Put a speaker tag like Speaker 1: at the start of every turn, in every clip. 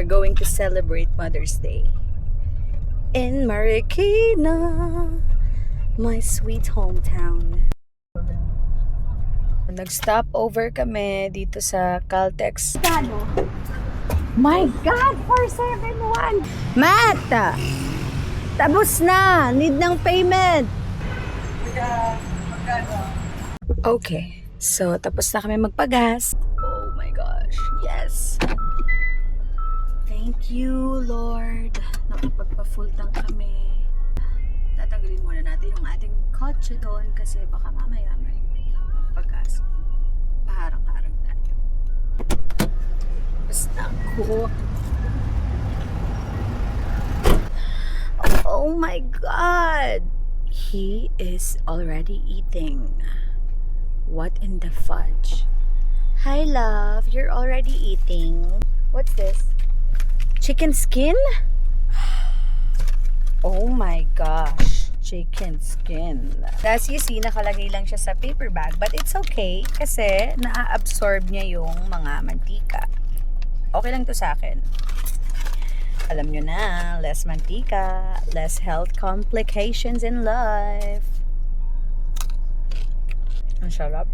Speaker 1: are going to celebrate Mother's Day in Marikina, my sweet hometown. Nag-stop over kami dito sa Caltex. My God, 471! Matt! Tapos na! Need ng payment! Okay, so tapos na kami magpagas. Oh my gosh, yes! Thank you, Lord. Nakapagpa-full tank kami. Tatanggalin muna natin yung ating kotse doon kasi baka mamaya may magpagas. Paharang-harang tayo. Basta ako. Oh my God! He is already eating. What in the fudge? Hi, love. You're already eating. What's this? Chicken skin? Oh my gosh. Chicken skin. As you see, nakalagay lang siya sa paper bag. But it's okay kasi naa-absorb niya yung mga mantika. Okay lang to sa akin. Alam nyo na, less mantika, less health complications in life. Ang sarap.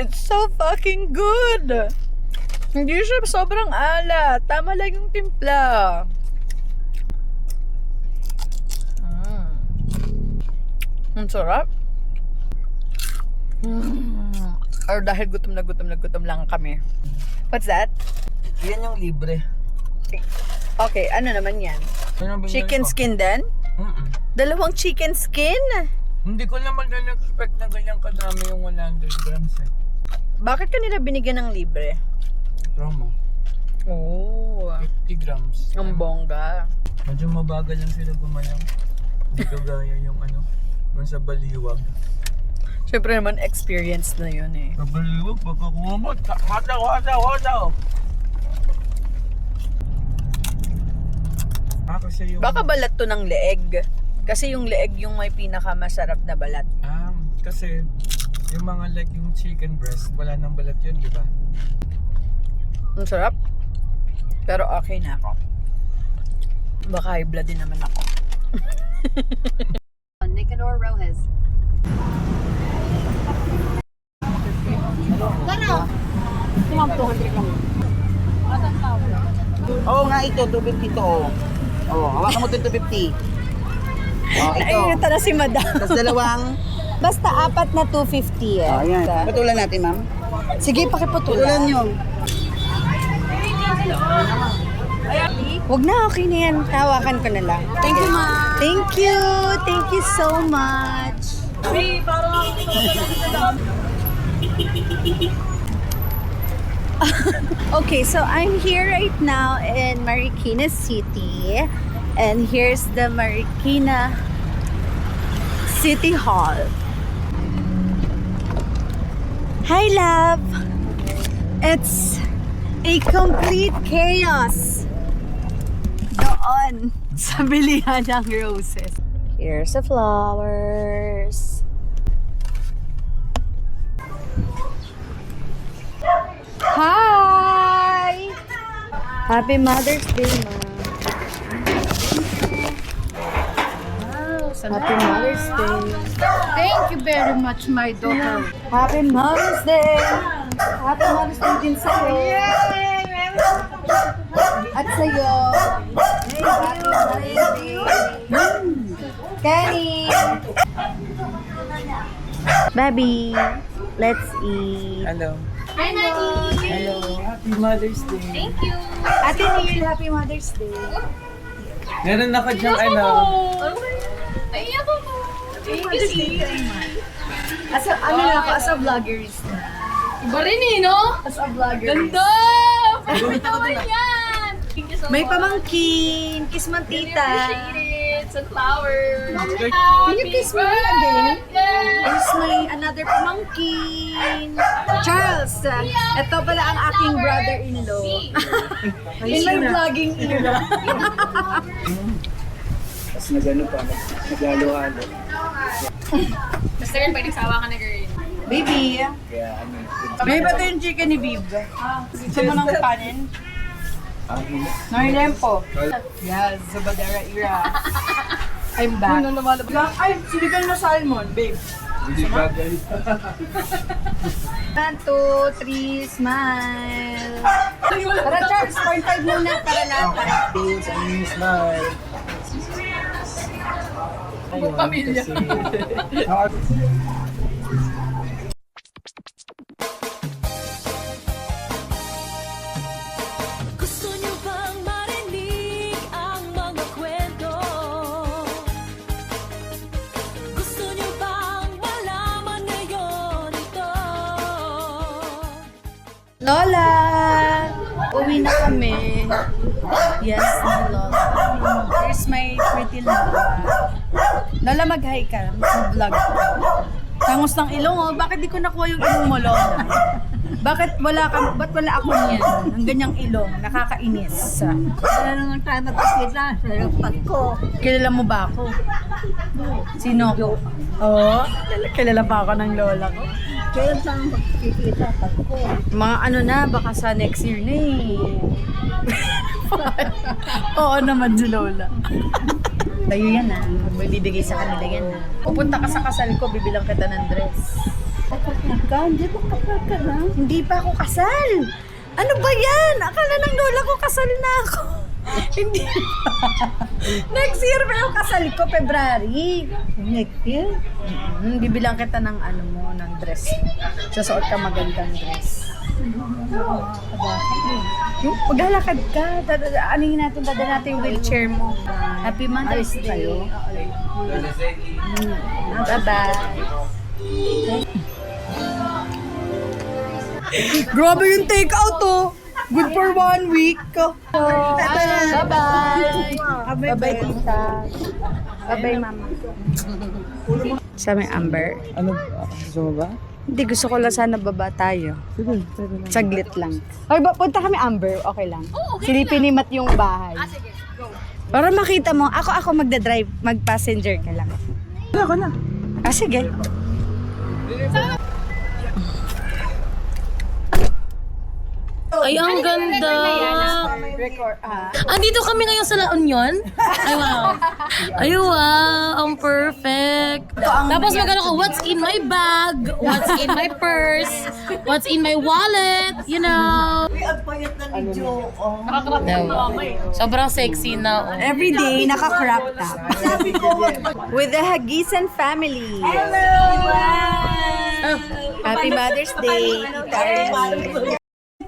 Speaker 1: It's so fucking good! Hindi siya sobrang alat. Tama lang yung timpla. Ang sarap. Or dahil gutom lang kami. What's that?
Speaker 2: Yan yung libre.
Speaker 1: Okay, ano naman yan? Chicken skin din? Dalawang chicken skin?
Speaker 2: Hindi ko naman na-expect na ganyan kadami yung 100 grams eh.
Speaker 1: Bakit kanila binigyan ng libre?
Speaker 2: Promo.
Speaker 1: Oh,
Speaker 2: 50 grams.
Speaker 1: ang bongga.
Speaker 2: Medyo mabagal lang sila gumayang. Hindi kagaya yung ano, yung sa Baliwag.
Speaker 1: Siyempre naman, experience na yun eh.
Speaker 2: Sa Baliwag, pagkakuha mo, hataw! Kasi yung...
Speaker 1: Baka balat to ng leeg. Kasi yung leeg yung may pinakamasarap na balat.
Speaker 2: Kasi yung mga like yung chicken breast, wala nang balat yun, di ba?
Speaker 1: Ang sarap. Pero okay na ako. Baka high blood din naman ako.
Speaker 3: Nicanor Rojas.
Speaker 4: Oo nga ito, 250 to. Oh, hawakan mo ito 250. Oh, ito.
Speaker 1: Ayun na si madam.
Speaker 4: Tapos dalawang.
Speaker 1: Basta apat na 250 eh.
Speaker 4: Oh, yan. Patulan natin, ma'am.
Speaker 1: Sige, pakiputulan.
Speaker 4: Patulan nyo.
Speaker 1: Huwag na, okay na yan. Tawakan ko na lang.
Speaker 3: Thank you, ma'am.
Speaker 1: Thank you. Thank you so much. Okay, so I'm here right now in Marikina City. And here's the Marikina City Hall. Hi, love. It's a complete chaos doon sa bilihan ng roses. Here's the flowers. Hi! Happy Mother's Day, Ma. Happy Mother's Day.
Speaker 3: Thank you very much, my daughter.
Speaker 1: Happy Mother's Day. Happy Mother's Day din sa'yo. At sa'yo. Happy Mother's Day. Kenny. Baby, let's eat.
Speaker 2: Hello.
Speaker 3: Hi, Maggie.
Speaker 2: Hello. Happy Mother's Day.
Speaker 3: Thank you.
Speaker 1: Ate Neil, Happy Mother's Day.
Speaker 2: Meron ako diyang ano.
Speaker 3: Ay, ako po. Thank you, sis.
Speaker 1: As a, ano na ako, as a vloggers na.
Speaker 3: Iba rin eh, no?
Speaker 1: As a vloggers.
Speaker 3: Ganda! Favorite naman yan! Thank you so much.
Speaker 1: May pamangkin, kiss man
Speaker 3: Really
Speaker 1: tita.
Speaker 3: appreciate it. Sunflowers.
Speaker 1: Can you kiss me again?
Speaker 3: Yes!
Speaker 1: Is my another pamangkin. Charles, ito pala ang aking brother-in-law. In my vlogging era.
Speaker 2: Tapos nag-ano pa, naglalo-halo.
Speaker 3: Basta rin, pag nagsawa ka na girl.
Speaker 1: Baby,
Speaker 2: Kaya ano,
Speaker 1: may ba ito yung chicken ni Viv? Gusto mo ng kanin? Narinempo. Yes, Zabadera era. I'm back. Ay, sinigang na salmon, babe.
Speaker 2: hindi bagay.
Speaker 1: 1, 2, 3, smile. Tara, Charles, 0.5 muna para lahat.
Speaker 2: Please, and smile. Ayun,
Speaker 3: Pamilya.
Speaker 2: kasi...
Speaker 5: Gusto niyo bang marinig ang mga kwento? Gusto niyo bang malaman ngayon ito?
Speaker 1: Lola! Uwi na kami. Yes, Lola. Here's my pretty Lola. Lola, mag-hi ka sa vlog ko. Tangos ng ilong, oh. Bakit di ko nakuha yung ilong mo, Lola? Ba't wala ako niyan? Ang ganyang ilong, nakakainis.
Speaker 3: Wala nang tayo magkikita sa Pasko.
Speaker 1: Kilala mo ba ako? Sino ko? Oo, kilala pa ako ng lola ko.
Speaker 3: Kaya saan magkikita sa Pasko?
Speaker 1: Mga ano na, baka sa next year na eh. Oo naman si lola. Tayo yan ah. May bibigay sa kanila yan ah. Pupunta ka sa kasal ko, bibilang kita ng dress.
Speaker 3: Hindi mo kapag ka lang.
Speaker 1: Hindi pa ako kasal. Ano ba yan? Akala ng lola ko kasal na ako. Hindi pa. Next year pa yung kasal ko, February.
Speaker 3: Next year?
Speaker 1: Bibilang kita ng ano mo, ng dress. Sasuot ka magandang dress. Yung maglalakad ka, anuhin natin, dada natin yung wheelchair mo. Happy Mother's Day. Bye-bye. Grabe yung take-out oh. Good for 1 week. Bye-bye. Bye-bye, tita. Bye-bye, mama. Sa may Amber.
Speaker 2: Ano? Gusto mo ba?
Speaker 1: Hindi, gusto ko lang sana baba tayo.
Speaker 2: Sige, sige lang.
Speaker 1: Saglit lang. Okay ba, punta kami Amber, okay lang. Silipin ni Matt yung bahay.
Speaker 3: Sige, go.
Speaker 1: Para makita mo, ako magdadrive, mag-passenger ka lang.
Speaker 2: Ako na.
Speaker 1: Ah, sige.
Speaker 5: Ay, ang ganda! Andito kami ngayon sa La Union. Ay, wow. Ay, wow. Ang perfect. Tapos magano ko, what's in my bag? What's in my purse? What's in my wallet? You know? Sobrang sexy na. Oh.
Speaker 1: Every day, naka-crop top. With the Hagisan family. Hello! Happy Mother's Day, Tita Arlie.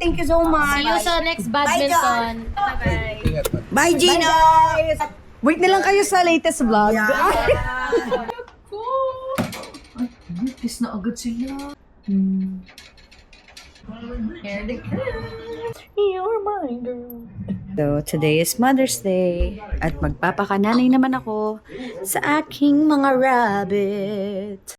Speaker 1: Thank you so much.
Speaker 5: See you sa next badminton.
Speaker 1: Bye, Gina! Wait na lang kayo sa latest vlog.
Speaker 5: Kiss na agad sila. Here they come.
Speaker 1: You're my girl. So, today is Mother's Day at magpapakananay naman ako sa aking mga rabbit.